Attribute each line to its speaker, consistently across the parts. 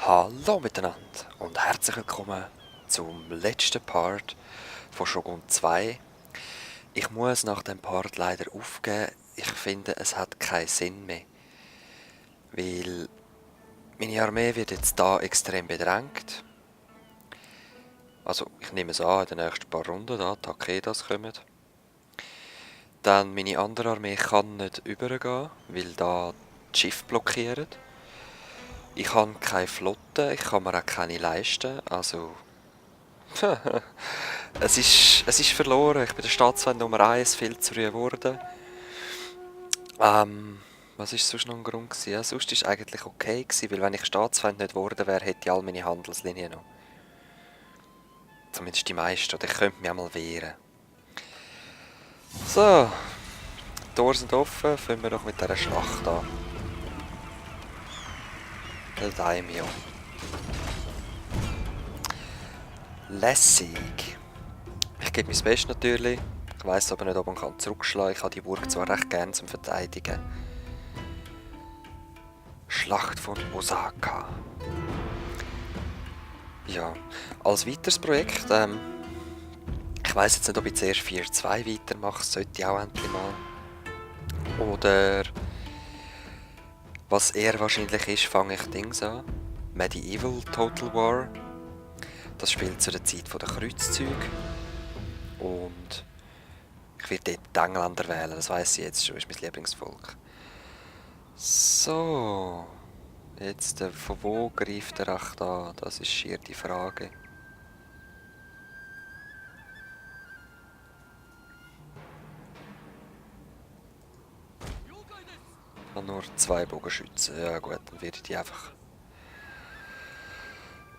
Speaker 1: Hallo miteinander und herzlich willkommen zum letzten Part von Shogun 2. Ich muss nach dem Part leider aufgeben. Ich finde, es hat keinen Sinn mehr. Weil meine Armee wird jetzt da extrem bedrängt. Also ich nehme es an, in den nächsten paar Runden da Takedas kommen. Dann meine andere Armee kann nicht übergehen, weil da die Schiffe blockieren. Ich habe keine Flotte, ich kann mir auch keine leisten, also... es ist verloren, ich bin der Staatsfeind Nummer 1, viel zu früh geworden. Was war sonst noch ein Grund gewesen? Ja, sonst war es eigentlich okay gewesen, weil wenn ich Staatsfeind nicht geworden wäre, hätte ich all meine Handelslinien noch. Zumindest die meisten, oder ich könnte mich einmal wehren. So, die Tore sind offen, fangen wir doch mit dieser Schlacht an. Der Daimyo. Lässig. Ich gebe mein Bestes natürlich. Ich weiss aber nicht, ob man zurückschlagen kann. Ich habe die Burg zwar recht gerne zum Verteidigen. Schlacht von Osaka. Ja, als weiteres Projekt, ich weiss jetzt nicht, ob ich zuerst 4-2 weitermache, sollte ich auch endlich mal. Oder, was eher wahrscheinlich ist, fange ich Dings an. Medieval Total War. Das spielt zu der Zeit der Kreuzzüge. Und ich werde dort die Engländer wählen, das weiss ich jetzt schon, ist mein Lieblingsvolk. So, jetzt von wo greift er echt an? Das ist schier die Frage. Ich habe nur 2 Bogenschützen. Ja gut, dann werde ich die einfach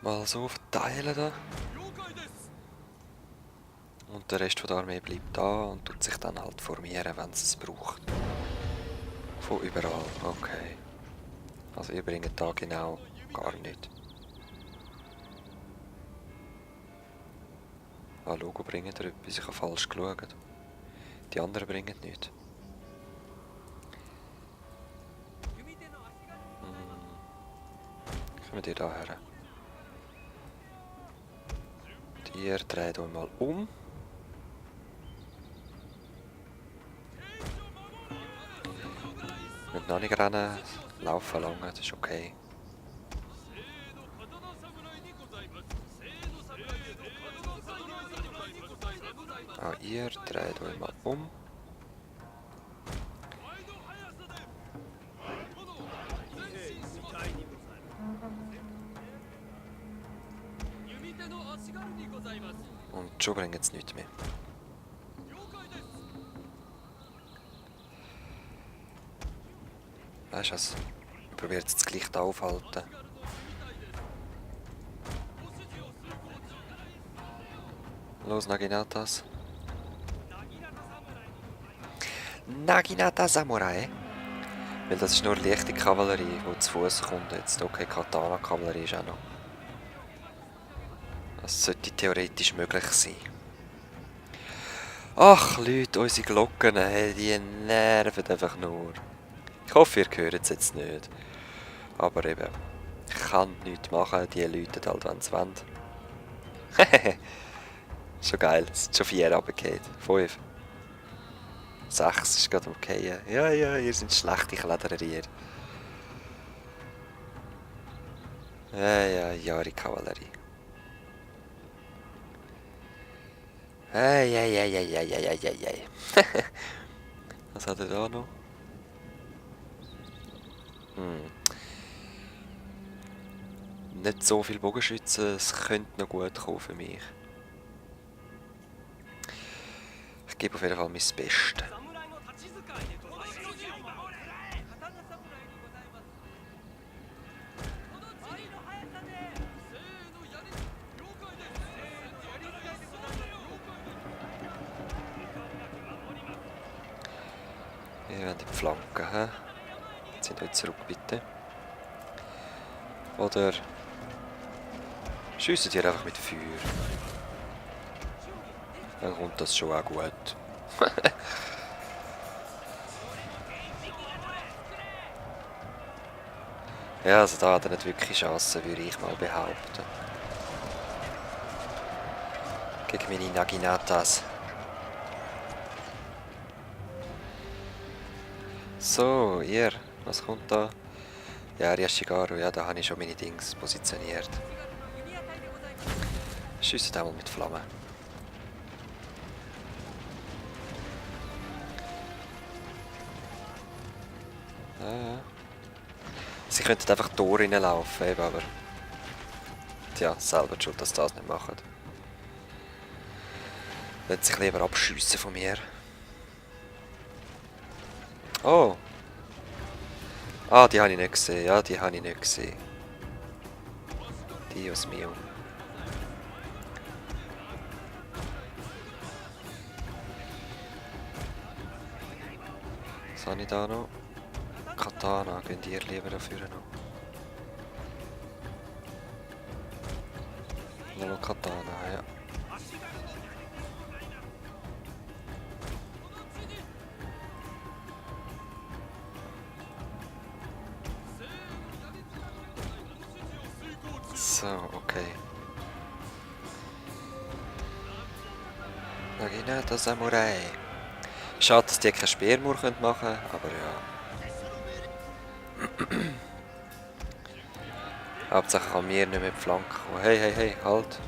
Speaker 1: mal so verteilen da. Und der Rest der Armee bleibt da und tut sich dann halt formieren, wenn es braucht. Von überall, okay. Also ihr bringt da genau gar nichts. Ah, Logo bringt er etwas, ich habe falsch geschaut. Die anderen bringen nichts. Kommen die da her? Ihr dreht euch mal um. Müsst noch nicht rennen, laufen lange, das ist okay. Auch ihr dreht euch mal um. Und schon bringen sie nichts mehr. Weißt du was? Ich probiere jetzt das Licht aufhalten. Los, Naginatas. Naginata Samurai. Weil das ist nur leichte Kavallerie, die zu Fuß kommt jetzt. Okay, Katana-Kavallerie ist auch noch. Das sollte theoretisch möglich sein. Ach Leute, unsere Glocken, hey, die nerven einfach nur. Ich hoffe, ihr hört es jetzt nicht. Aber eben, ich kann nichts machen, die Leute halt, wenn sie wollen. Schon geil, es sind schon 4 runtergefallen. 5. 6 ist gerade okay. Ja, ihr seid schlechte Kletterer. Ja, Jahre Kavallerie. Ei. Was hat er da noch? Nicht so viel Bogenschützen, es könnte noch gut kommen für mich. Ich gebe auf jeden Fall mein Bestes. Wir haben die Flanken, hä? Zieht euch zurück, bitte. Oder schiessen ihr einfach mit Feuer. Dann kommt das schon auch gut. Ja, also da hat er nicht wirklich Chancen, würde ich mal behaupten. Gegen meine Naginatas. So, ihr, was kommt da? Ja, Riashigaru, ja, da habe ich schon meine Dings positioniert. Schiessen auch mal mit Flammen. Ja. Sie könnten einfach Tor reinlaufen, eben, aber... Tja, selber schuld, dass sie das nicht machen. Wollen sich lieber abschiessen von mir. Oh! Ah, die habe ich nicht gesehen. Ja, die habe ich nicht gesehen. Dios mio. Was habe ich da noch? Katana, gehen ihr lieber dafür noch. Noch Katana, ja. So, okay. Naginata Samurai. Schade, dass die keinen Speermauer machen können, aber ja. Hauptsache kann mir nicht mehr die Flanke kommen. Hey, hey, hey, halt.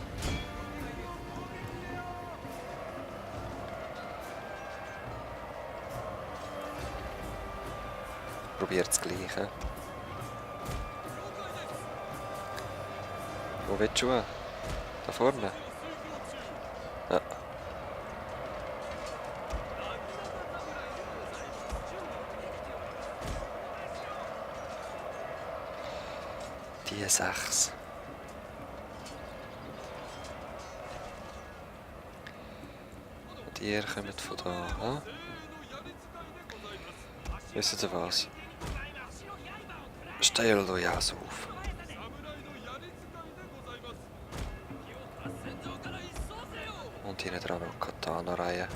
Speaker 1: Probiert das Gleiche. Wo willst du hin? Da vorne? Ja. Die 6. Und ihr kommt von da, hm? Wisst ihr was? Stell euch also auf. Und hinten dran noch Katana-Reihe.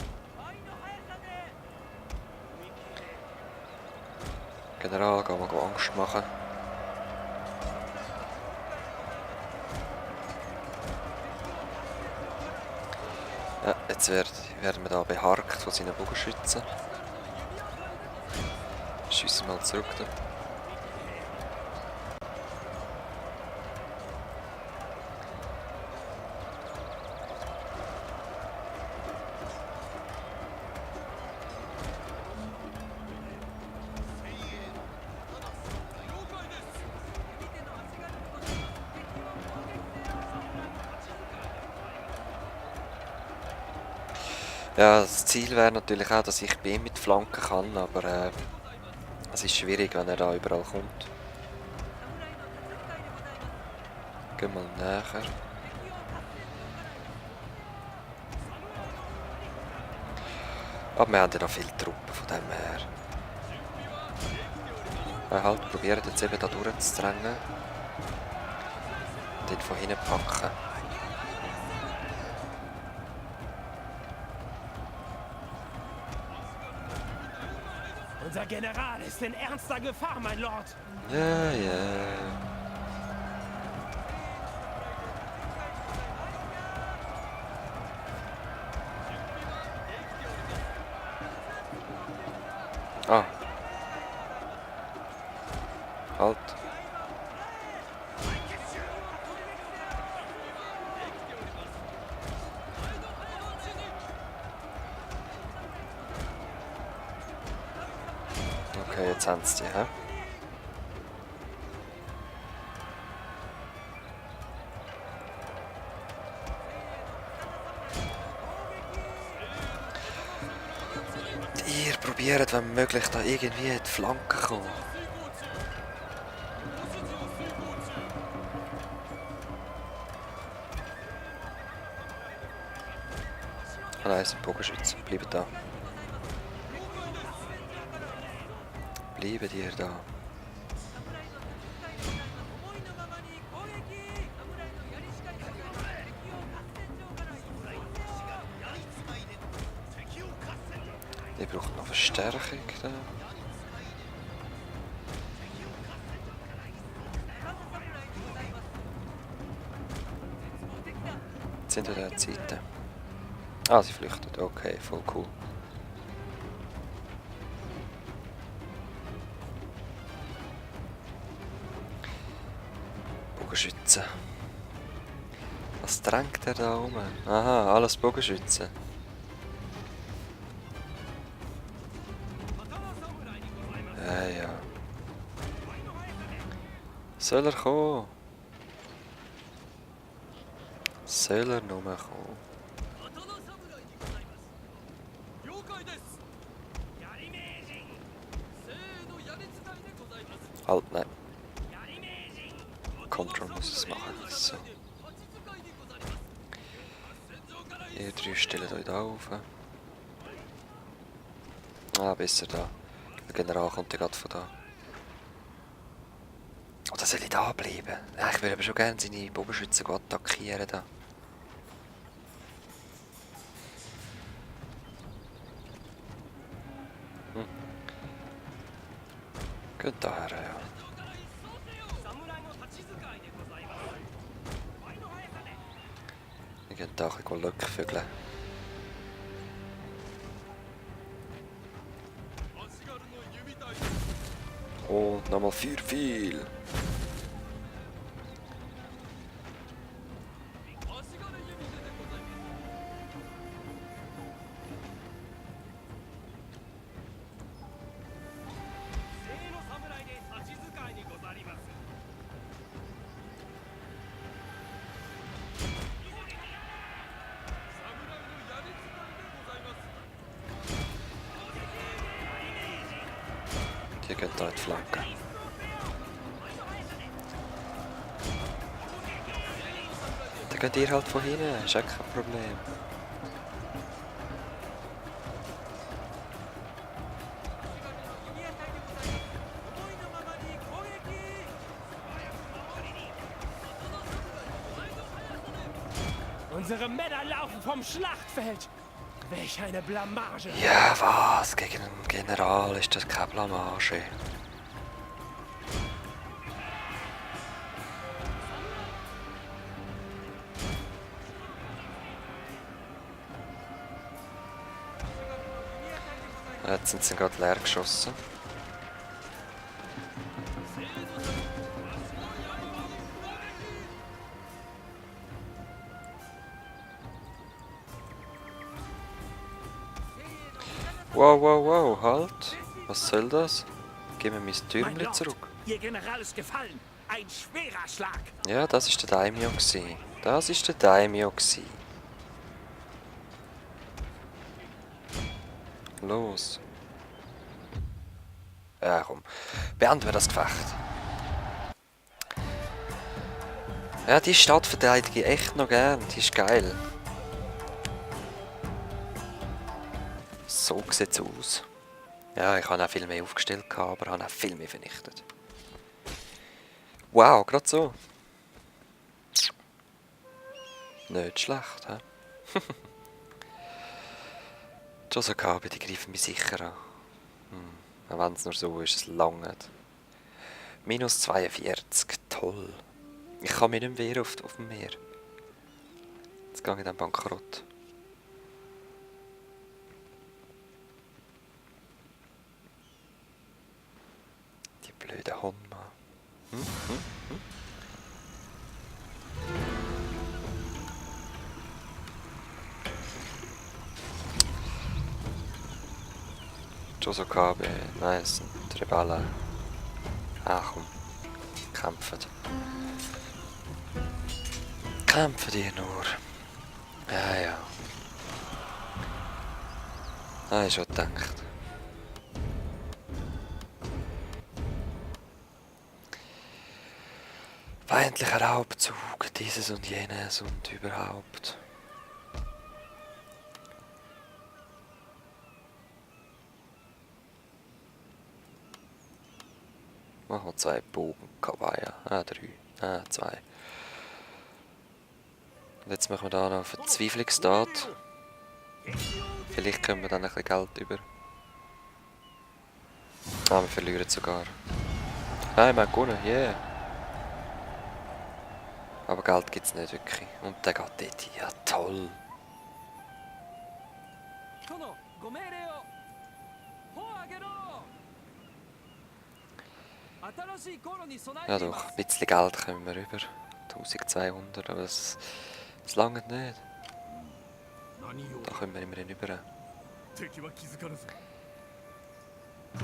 Speaker 1: General, gehen wir Angst machen. Ja, jetzt werden wir da beharkt von seinen Bogenschützen. Schiessen mal zurück da. Ja, das Ziel wäre natürlich auch, dass ich bei ihm mit flanken kann, aber es ist schwierig, wenn er da überall kommt. Gehen wir mal näher. Aber wir haben ja noch viele Truppen von dem her. Halt, probieren jetzt eben da durchzudrängen. Und ihn von hinten packen.
Speaker 2: Unser General ist in ernster Gefahr, mein Lord.
Speaker 1: Ja, ja. Ah. Halt. Okay, jetzt haben sie die, hä? Ihr probiert, wenn möglich, da irgendwie in die Flanke zu kommen. Ah nein, es sind Bogenschützen. Bleibt da. Bleibt ihr da. Die braucht noch Verstärkung. Da. sind an dieser Seite. Ah, sie flüchtet. Okay, voll cool. Bogenschützen. Was drängt er da rum? Aha, alles Bogenschützen. Ja, ja. Soll er kommen? Soll er nur kommen? Halt, nein. Control muss es machen. So. Ihr drei stellen euch da auf. Ah, besser da. Der General kommt ja gerade von da. Oder soll ich da bleiben? Ja, ich würde aber schon gerne seine Bogenschützen attackieren da. Geht da her, ja. Wir gehen da ein bisschen Löckvögeln. Und nochmal 4 viel. Die gehen da in die Flanke. Dann geht ihr halt von hinten, ist auch kein Problem.
Speaker 2: Unsere Männer laufen vom Schlachtfeld. Welch eine Blamage.
Speaker 1: Ja, was? Gegen einen General ist das keine Blamage. Jetzt sind sie gerade leer geschossen. Wow, wow, wow, halt. Was soll das? Gib mir mein
Speaker 2: Mein
Speaker 1: Türmchen
Speaker 2: Lord,
Speaker 1: zurück.
Speaker 2: Ihr General ist gefallen. Ein schwerer Schlag.
Speaker 1: Ja, das ist der Daimyo gsi. Das ist der Daimyo gsi. Los. Ja, komm. Beenden wir das Gefecht. Ja, die Stadt verteidige ich echt noch gern. Die ist geil. So sieht's aus. Ja, ich habe auch viel mehr aufgestellt, aber habe auch viel mehr vernichtet. Wow, gerade so. Nicht schlecht, hä? Josokabe, die greifen mich sicher an. Wenn es nur so ist, es langt. Minus 42, toll. Ich kann mich nicht mehr wehren auf dem Meer. Jetzt gehe ich dann bankrott. Die blöde Honma. Josokabe, nice, und Rebella. Ach komm, kämpft. Kämpft ihr nur. Ja, ja. Ah, ich schon gedacht. Feindlicher Raubzug, dieses und jenes und überhaupt. Machen wir 2 Bogen, Kawaii. 3. 2. Und jetzt machen wir da noch Verzweiflungstat. Vielleicht können wir dann ein bisschen Geld über. Ah, wir verlieren sogar. Nein, wir haben gewonnen, yeah. Aber Geld gibt es nicht wirklich. Und der geht dort. Ja, toll.
Speaker 2: 殿ご命令を砲を上げろ新しい航路に備え
Speaker 1: Ja
Speaker 2: てい
Speaker 1: doch,
Speaker 2: ます
Speaker 1: ein bisschen Geld kommen wir rüber. 1200, aber es langt nicht.
Speaker 3: 何を
Speaker 1: Da kommen wir immerhin rüber.
Speaker 3: 敵は気づかぬぞ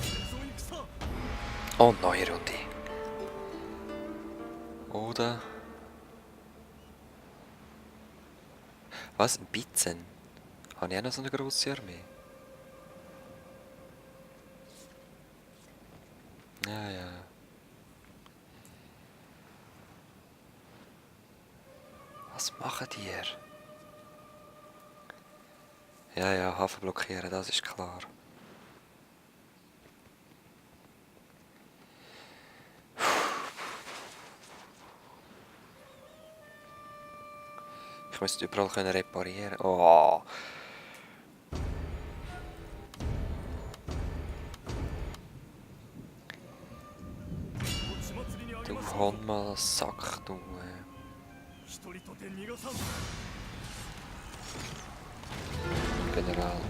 Speaker 3: そう戦
Speaker 1: Und neue Runde. Oder... Was? Ein Bizen? Habe ich auch noch so eine grosse Armee? Ja, ja. Was machen die hier? Ja, ja, Hafen blockieren, das ist klar. Ich müsste überall können reparieren. Oh. Du hol mal Sack, du.
Speaker 3: 一人とて逃がさん
Speaker 1: General.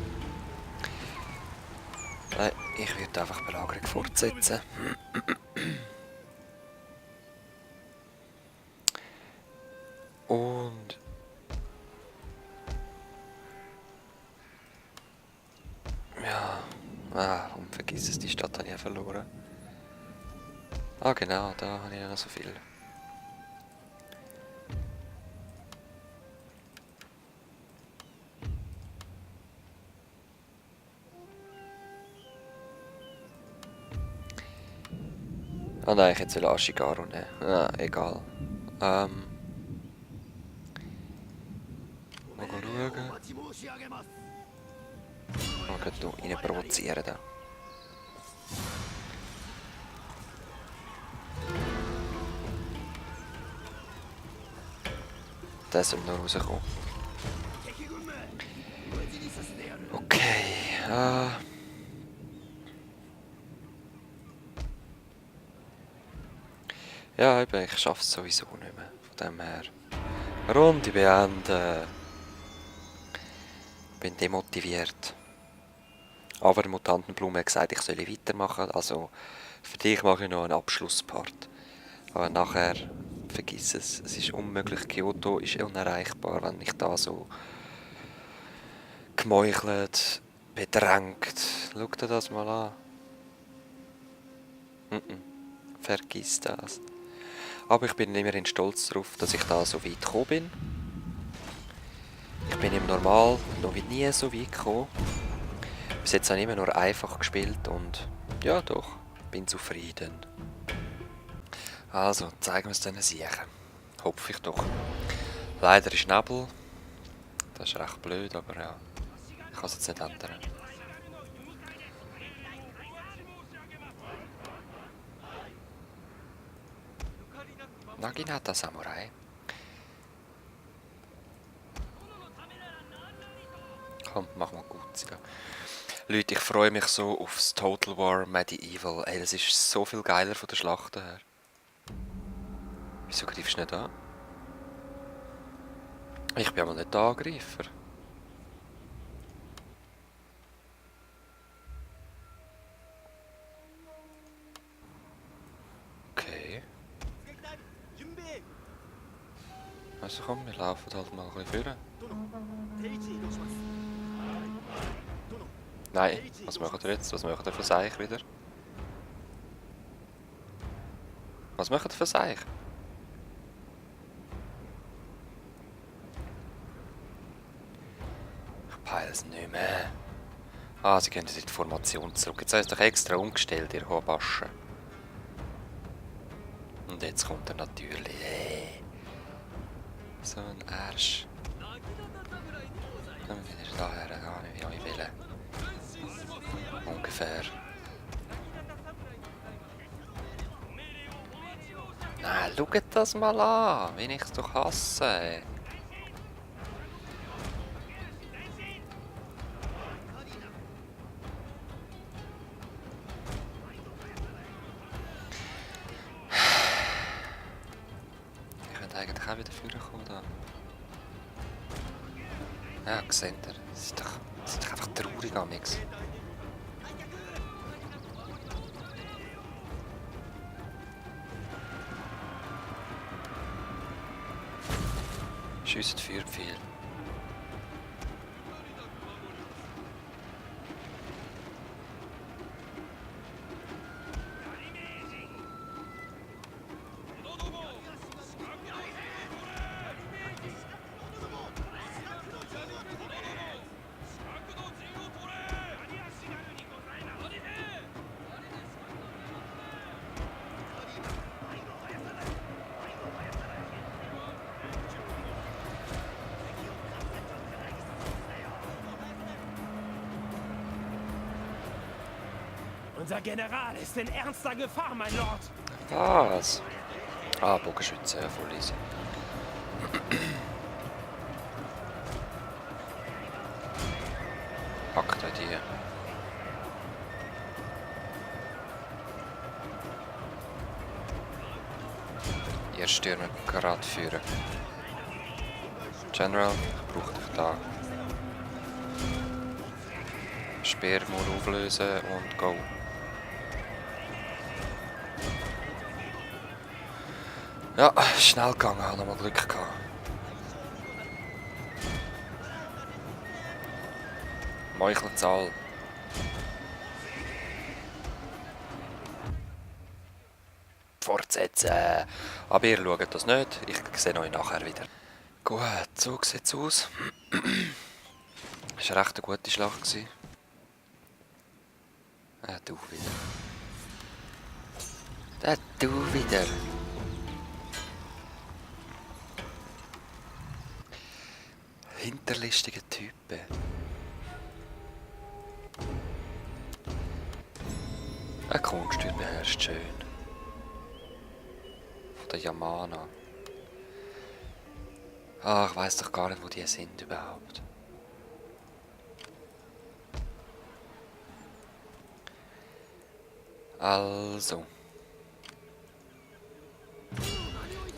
Speaker 1: Nein, ich würde einfach die Belagerung fortsetzen. Und... Ja, und vergiss es, die Stadt habe ich ja verloren. Ah genau, da habe ich ja noch so viel. Ah nein, ich hätte jetzt Ashigaro nehmen. Ah, egal. Mal schauen.
Speaker 3: お待ち申し上げます
Speaker 1: Mal gerade rein provozieren da. Der soll noch rauskommen.
Speaker 3: 敵軍め無事にさせてやる
Speaker 1: Okay, Ja, eben, ich schaffe es sowieso nicht mehr. Von dem her. Runde beenden. Bin demotiviert. Aber die Mutantenblume hat gesagt, ich soll weitermachen. Also für dich mache ich noch einen Abschlusspart. Aber nachher vergiss es. Es ist unmöglich. Kyoto ist unerreichbar, wenn ich da so gemeuchelt, bedrängt. Schau dir das mal an. Vergiss das. Aber ich bin immerhin stolz darauf, dass ich da so weit gekommen bin. Ich bin im Normal noch nie so weit gekommen. Bis jetzt habe ich immer nur einfach gespielt und ja doch, bin zufrieden. Also, zeigen wir es diesen Siechen. Hoffe ich doch. Leider ist Nebel. Das ist recht blöd, aber ja, ich kann es jetzt nicht ändern. Naginata Samurai. Komm, mach mal gut. Leute, ich freue mich so aufs Total War Medieval. Ey, das ist so viel geiler von der Schlacht her. Wieso greifst du nicht an? Ich bin aber nicht der Angreifer. Okay. Also komm, wir laufen halt mal ein bisschen vor.
Speaker 3: 定位置に移動します
Speaker 1: Nein, was macht ihr jetzt? Was macht ihr für Seich wieder? Was macht ihr für Seich? Ich peile es nicht mehr. Ah, sie gehen in die Formation zurück. Jetzt hast du doch extra umgestellt, ihr Hobaschen. Und jetzt kommt er natürlich. So ein Arsch. Kommen wir wieder daher, gar nicht wie ich will. Ungefähr. Nein, schaut das mal an, wie ich es doch hasse. Ich könnte eigentlich auch wieder vorgekommen da. Ja, seht ihr. Das ist doch einfach traurig an nichts. Schiessen Feuerpfeil.
Speaker 2: Unser General ist in ernster Gefahr, mein Lord.
Speaker 1: Was? Ah, Bogenschütze, ja, voll easy. Packt euch die. Ihr Stürmer gerade führen. General, ich brauche dich da. Speer mal auflösen und go. Ja, schnell gegangen, habe nochmal Glück gehabt. Meuchelzahl. Fortsetzen. Aber ihr schaut das nicht, ich sehe euch nachher wieder. Gut, so sieht es aus. Es war recht eine gute Schlacht. Du wieder. Du wieder. Hinterlistige Typen. Ein Kunststück beherrscht schön. Von der Yamana. Ah, ich weiss doch gar nicht, wo die sind überhaupt. Also.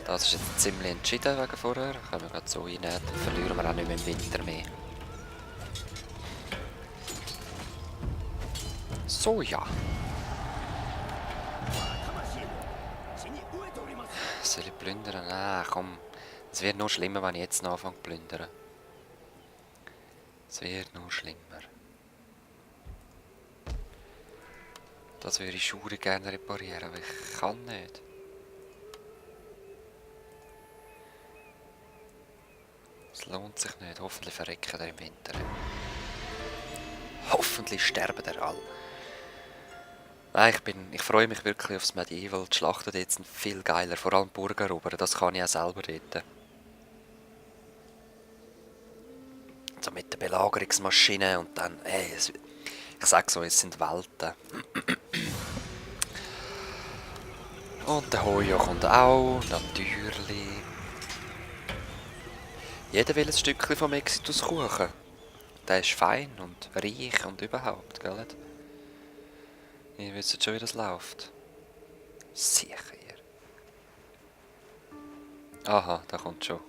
Speaker 1: Das ist jetzt ziemlich entschieden wegen vorher. Können wir gerade so rein, dann verlieren wir auch nicht mehr im Winter mehr. So, ja. Soll ich plündern? Nein, komm. Es wird nur schlimmer, wenn ich jetzt noch anfange zu plündern. Es wird nur schlimmer. Das würde ich schon gerne reparieren, aber ich kann nicht. Es lohnt sich nicht. Hoffentlich verrecken wir im Winter. Hoffentlich sterben wir alle. Nein, ich freue mich wirklich aufs Medieval. Die Schlachten dort sind viel geiler. Vor allem Burgen erobern. Das kann ich auch selber dort. So mit der Belagerungsmaschine und dann... ich sag so, es sind Welten. Und der Hoyo kommt auch. Natürlich. Jeder will ein Stückchen vom Exitus Kuchen. Der ist fein und reich und überhaupt, gell? Ihr wisst schon, wie das läuft. Sicher. Aha, da kommt schon.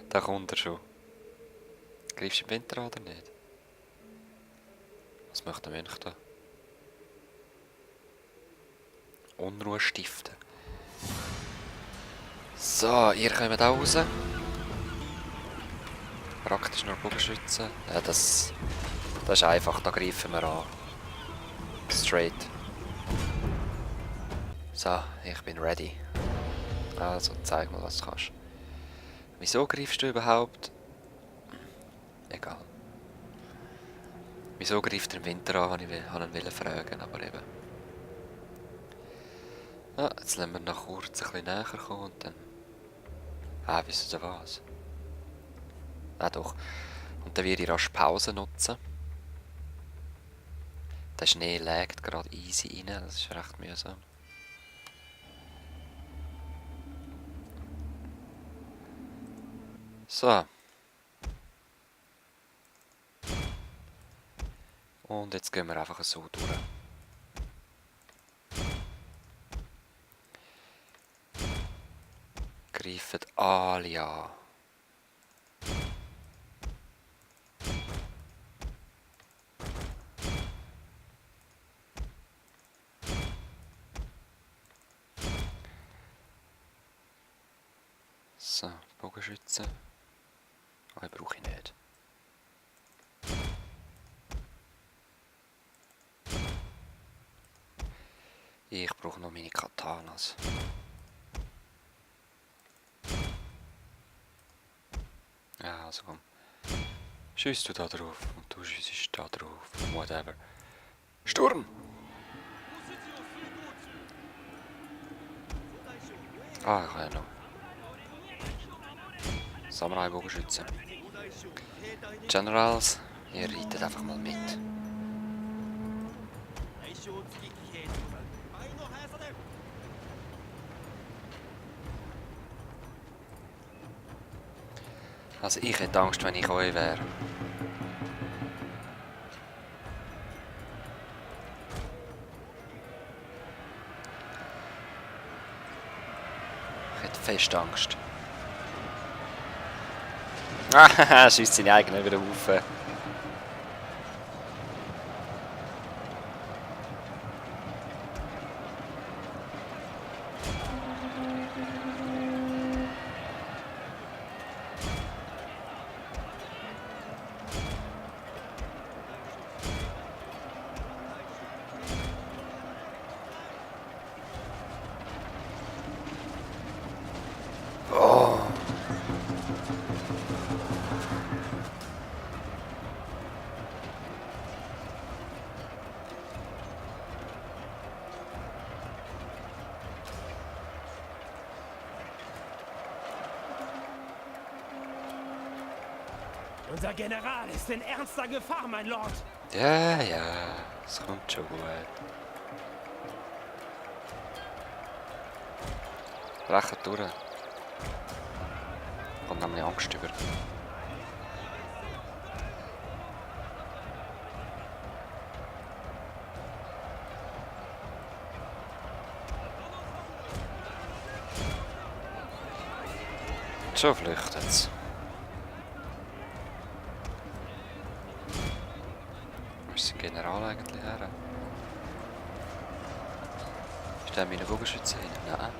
Speaker 1: Da kommt er schon. Greifst du im Winter an oder nicht? Was macht der Mönch da? Unruhe stiften. So, ihr kommt auch raus. Praktisch nur Bogenschützen. Ja, das ist einfach, da greifen wir an. Straight. So, ich bin ready. Also, zeig mal, was du kannst. Wieso greifst du überhaupt? Egal. Wieso greift er im Winter an, wenn ich ihn fragen, aber eben. Ja, jetzt lassen wir noch kurz ein bisschen näher kommen und dann... wisst ihr was? Doch. Und dann werde ich rasch Pause nutzen. Der Schnee legt gerade easy rein, das ist recht mühsam. So. Und jetzt gehen wir einfach so durch. Greifen Alia. So, Bogenschützen. Ah, ich brauche ich nicht. Ich brauche noch meine Katanas. Ja, also komm. Schießt du da drauf und du schießt da drauf. Whatever. Sturm! Ah, ich kann ja noch. Samurai-Bogenschützen. Generals, ihr reitet einfach mal mit. Also ich hätte Angst, wenn ich euch wäre. Ich hätte fest Angst. Ah, schießt seine eigenen wieder auf. Oh.
Speaker 2: Unser General ist in ernster Gefahr, mein Lord.
Speaker 1: Ja, ja, es kommt schon gut. Brechen durch. Kommt nämlich Angst über. Schon flüchtet's. Wo ist der General eigentlich her? Ist der meine Bogenschütze hin? Nein.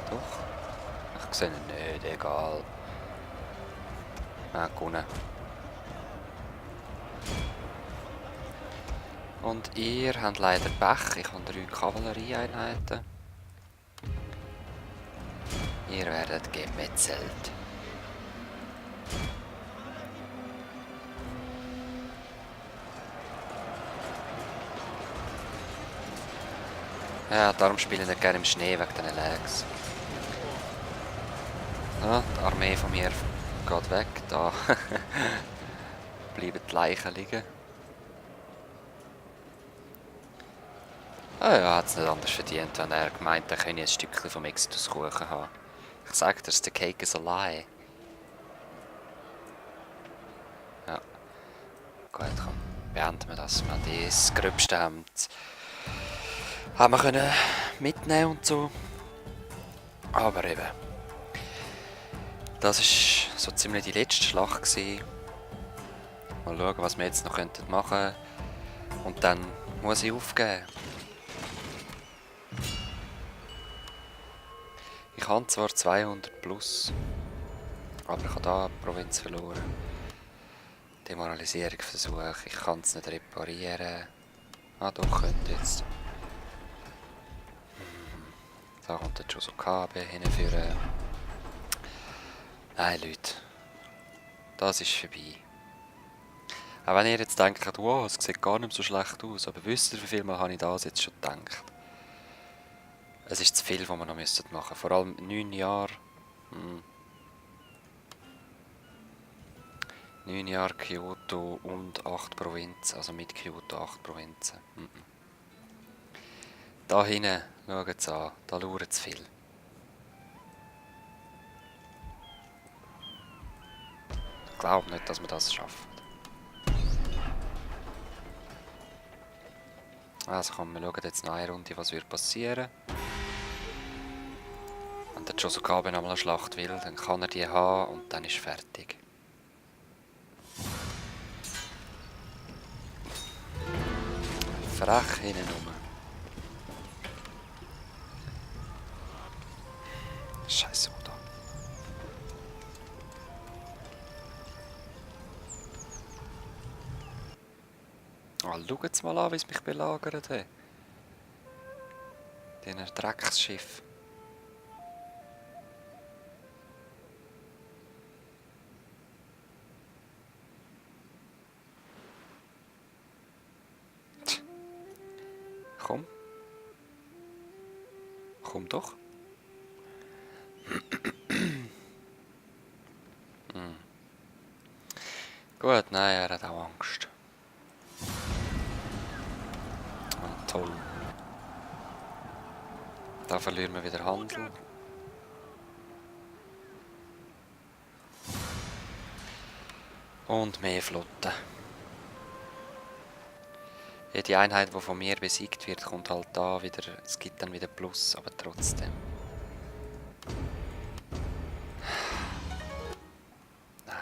Speaker 1: Doch. Ich sehe ihn nicht, egal. Ah, gewonnen. Und ihr habt leider Pech. Ich habe 3 Kavallerieeinheiten. Ihr werdet gemetzelt. Ja, darum spiele ich nicht gerne im Schnee wegen diesen Lags. Ja, die Armee von mir geht weg. Da bleiben die Leichen liegen. Ah ja, hat es nicht anders verdient, wenn er gemeint hat, er könne ein Stückchen vom Exitus-Kuchen haben. Ich sage dir, the cake is a lie. Ja. Gut, komm. Beenden wir das. Wir haben das Gröbste haben wir können mitnehmen und so. Aber eben. Das war so ziemlich die letzte Schlacht gewesen. Mal schauen, was wir jetzt noch machen könnten. Und dann muss ich aufgeben. Ich habe zwar 200 plus, aber ich habe hier eine Provinz verloren. Demoralisierungsversuch, ich kann es nicht reparieren. Ah doch, könnte jetzt. Da kommt der Josukabe hinführen. Nein Leute, das ist vorbei. Auch wenn ihr jetzt denkt, wow, es sieht gar nicht so schlecht aus, aber wisst ihr, wie viel Mal habe ich das jetzt schon gedacht? Es ist zu viel, was wir noch machen müssen. Vor allem 9 Jahre. 9 Jahre Kyoto und 8 Provinzen. Also mit Kyoto 8 Provinzen. Da hinten, schaut es an. Da lauert zu viel. Ich glaube nicht, dass wir das schaffen. Also komm, wir schauen jetzt noch eine Runde, was wird passieren. Wenn der Josukabe nochmal eine Schlacht will, dann kann er die haben und dann ist fertig. Frech hinten rum. Scheiße, Oda. Ah, schau jetzt mal an, wie es mich belagert hat. Diesen Drecksschiff. Tch. Komm. Komm doch. Hm. Gut, nein, er hat auch Angst. Ah, toll. Da verlieren wir wieder Handel. Und mehr Flotte. Jede Einheit, die von mir besiegt wird, kommt halt da wieder. Es gibt dann wieder Plus, aber trotzdem. Nein.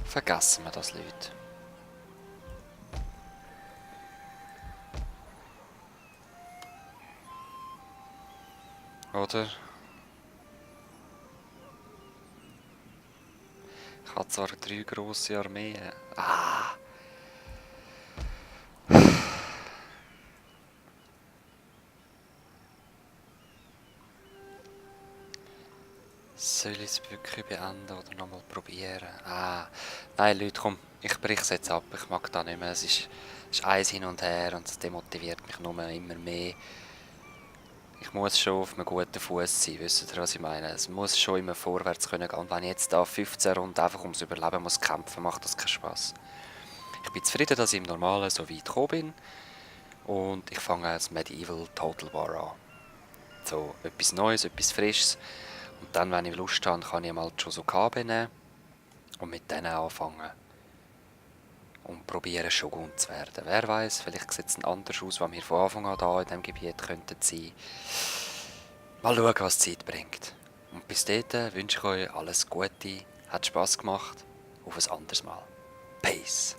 Speaker 1: Vergessen wir das, Leute. Oder? Ich habe zwar 3 grosse Armeen. Ah! Soll ich es wirklich beenden oder nochmal probieren? Ah! Nein, Leute, komm, ich breche es jetzt ab. Ich mag das nicht mehr. Es ist eins hin und her und es demotiviert mich nur immer mehr. Ich muss schon auf einem guten Fuß sein, wisst ihr, was ich meine? Es muss schon immer vorwärts können gehen. Und wenn ich jetzt da 15 Runden einfach ums Überleben muss kämpfen, macht das keinen Spass. Ich bin zufrieden, dass ich im Normalen so weit gekommen bin. Und ich fange als Medieval Total War an. So, etwas Neues, etwas Frisches. Und dann, wenn ich Lust habe, kann ich mal die Josukabe nehmen und mit denen anfangen. Und probieren, Shogun zu werden. Wer weiß, vielleicht sieht es anders aus, was wir von Anfang an hier in diesem Gebiet könnten sein. Mal schauen, was die Zeit bringt. Und bis dahin wünsche ich euch alles Gute, hat Spass gemacht. Auf ein anderes Mal. Peace.